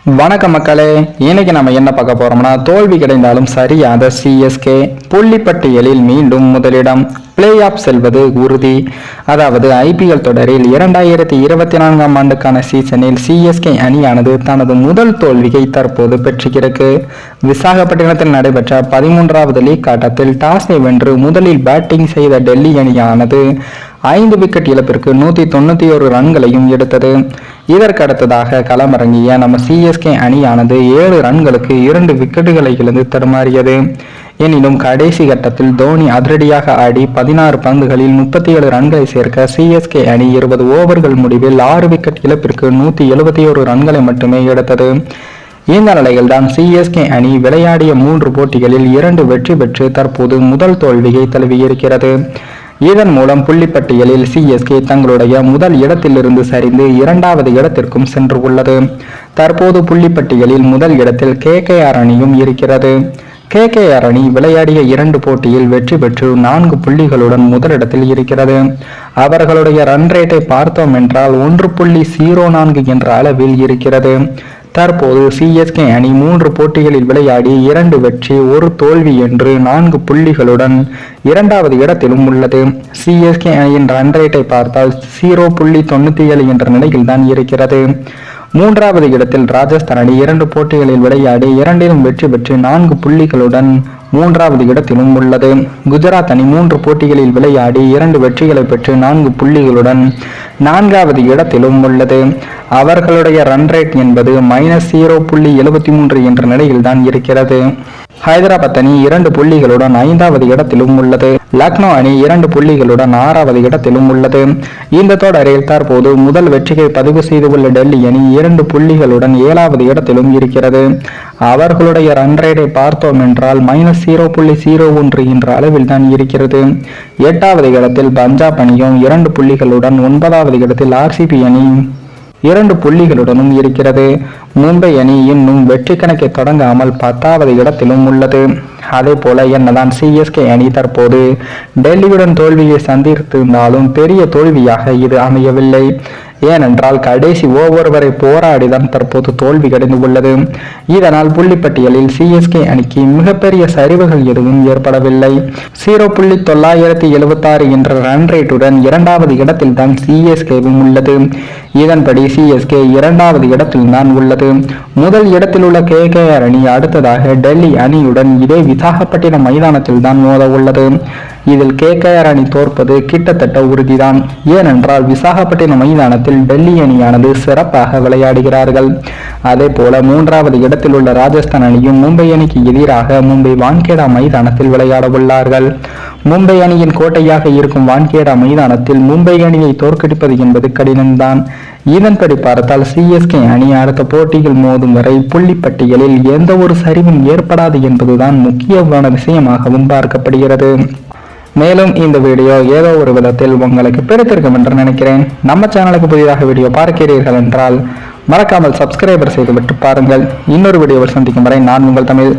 வணக்கம் மக்களே, இன்னைக்கு நம்ம என்ன பார்க்க போறோம்னா, தோல்வி கிடைந்தாலும் சரியாத சிஎஸ்கே புள்ளிப்பட்டியலில் மீண்டும் முதலிடம், பிளே ஆஃப் செல்வது உறுதி. அதாவது ஐபிஎல் தொடரில் 2024ஆம் ஆண்டுக்கான சீசனில் சிஎஸ்கே அணியானது தனது முதல் தோல்வியை தற்போது பெற்றிருக்கு. விசாகப்பட்டினத்தில் நடைபெற்ற 13வது லீக் ஆட்டத்தில் டாஸை வென்று முதலில் பேட்டிங் செய்த டெல்லி அணியானது 5 விக்கெட் இழப்பிற்கு 191 ரன்களையும் எடுத்தது. இதற்கு அடுத்ததாக களமிறங்கிய நம்ம சிஎஸ்கே அணியானது 7 ரன்களுக்கு 2 விக்கெட்டுகளை இழந்து தடுமாறியது. எனினும் கடைசி கட்டத்தில் தோனி அதிரடியாக ஆடி 16 பந்துகளில் 37 ரன்களை சேர்க்க சிஎஸ்கே அணி 20 ஓவர்கள் முடிவில் 6 விக்கெட் இழப்பிற்கு 171 ரன்களை மட்டுமே எடுத்தது. இந்த நிலையில் தான் சிஎஸ்கே அணி விளையாடிய 3 போட்டிகளில் 2 வெற்றி பெற்று தற்போது முதல் தோல்வியை தழுவியிருக்கிறது. இதன் மூலம் புள்ளிப்பட்டியலில் சிஎஸ்கே தங்களுடைய முதல் இடத்திலிருந்து சரிந்து 2வது இடத்திற்கும் சென்று உள்ளது. தற்போது புள்ளிப்பட்டியலில் முதல் இடத்தில் கேகேஆர் அணியும் இருக்கிறது. கேகேஆர் அணி விளையாடிய 2 போட்டியில் வெற்றி பெற்று 4 புள்ளிகளுடன் முதலிடத்தில் இருக்கிறது. அவர்களுடைய ரன் ரேட்டை பார்த்தோம் என்றால் 1.04 என்ற அளவில் இருக்கிறது. தற்போது சிஎஸ்கே அணி 3 போட்டிகளில் விளையாடி 2 வெற்றி 1 தோல்வி என்று 4 புள்ளிகளுடன் 2வது இடத்திலும் உள்ளது. சிஎஸ்கே அணியின் ரன் ரேட்டை பார்த்தால் 0.97 என்ற நிலையில் தான் இருக்கிறது. 3வது இடத்தில் ராஜஸ்தான் அணி 2 போட்டிகளில் விளையாடி 2லும் வெற்றி பெற்று 4 புள்ளிகளுடன் 3வது இடத்திலும் உள்ளது. குஜராத் அணி 3 போட்டிகளில் விளையாடி 2 வெற்றிகளை பெற்று 4 புள்ளிகளுடன் 4வது இடத்திலும் உள்ளது. அவர்களுடைய ரன் ரேட் என்பது -0.73 என்ற நிலையில் தான் இருக்கிறது. ஹைதராபாத் அணி 2 புள்ளிகளுடன் 5வது இடத்திலும் உள்ளது. லக்னோ அணி 2 புள்ளிகளுடன் 6வது இடத்திலும் உள்ளது. இந்த தொடரில் தற்போது முதல் வெற்றியை பதிவு செய்துள்ள டெல்லி அணி 2 புள்ளிகளுடன் 7வது இடத்திலும் இருக்கிறது. அவர்களுடைய ரன் ரேட்டை பார்த்தோம் என்றால் -0.01 என்ற அளவில் தான் இருக்கிறது. 8வது இடத்தில் பஞ்சாப் அணியும் 2 புள்ளிகளுடன் 9வது இடத்தில் ஆர்சிபி அணி 2 புள்ளிகளுடனும் இருக்கிறது. மும்பை அணி இன்னும் வெற்றி கணக்கை தொடங்காமல் 10வது இடத்திலும் உள்ளது. அதே போல என்னதான் சிஎஸ்கே அணி தற்போது டெல்லியுடன் தோல்வியை சந்தித்திருந்தாலும் பெரிய தோல்வியாக இது அமையவில்லை. ஏனென்றால் கடைசி ஓவர் வரை போராடிதான் தற்போது தோல்வி கிடைந்து உள்ளது. இதனால் புள்ளிப்பட்டியலில் சிஎஸ்கே அணிக்கு மிகப்பெரிய சரிவுகள் எதுவும் ஏற்படவில்லை. 0.976 என்ற ரன் ரேட்டுடன் 2வது இடத்தில் தான் சிஎஸ்கேவும் உள்ளது. இதன்படி சிஎஸ்கே 2வது இடத்தில் தான் உள்ளது. முதல் இடத்தில் உள்ள கேகேஆர் அணி அடுத்ததாக டெல்லி அணியுடன் இதே விசாகப்பட்டினம் மைதானத்தில் தான் மோத உள்ளது. இதில் கேகேஆர் அணி தோற்பது கிட்டத்தட்ட உறுதிதான். ஏனென்றால் விசாகப்பட்டினம் மைதானத்தில் டெல்லி அணியானது சிறப்பாக விளையாடுகிறார்கள். அதே போல 3வது இடத்தில் உள்ள ராஜஸ்தான் அணியும் மும்பை அணிக்கு எதிராக மும்பை வான்கேடா மைதானத்தில் விளையாட உள்ளார்கள். மும்பை அணியின் கோட்டையாக இருக்கும் வான்கேடா மைதானத்தில் மும்பை அணியை தோற்கடிப்பது என்பது கடினம்தான். இதன்படி பார்த்தால் சிஎஸ்கே அணி அடுத்த போட்டியில் மோதும் வரை புள்ளிப்பட்டியலில் எந்த ஒரு சரிவும் ஏற்படாது என்பதுதான் முக்கியமான விஷயமாகவும் பார்க்கப்படுகிறது. மேலும் இந்த வீடியோ ஏதோ ஒரு விதத்தில் உங்களுக்கு பிடித்திருக்கும் என்று நினைக்கிறேன். நம்ம சேனலுக்கு புதிதாக வீடியோ பார்க்கிறீர்கள் என்றால் மறக்காமல் சப்ஸ்கிரைபர் செய்துவிட்டு பாருங்கள். இன்னொரு வீடியோவில் சந்திக்கும் வரை நான் உங்கள் தமிழ்.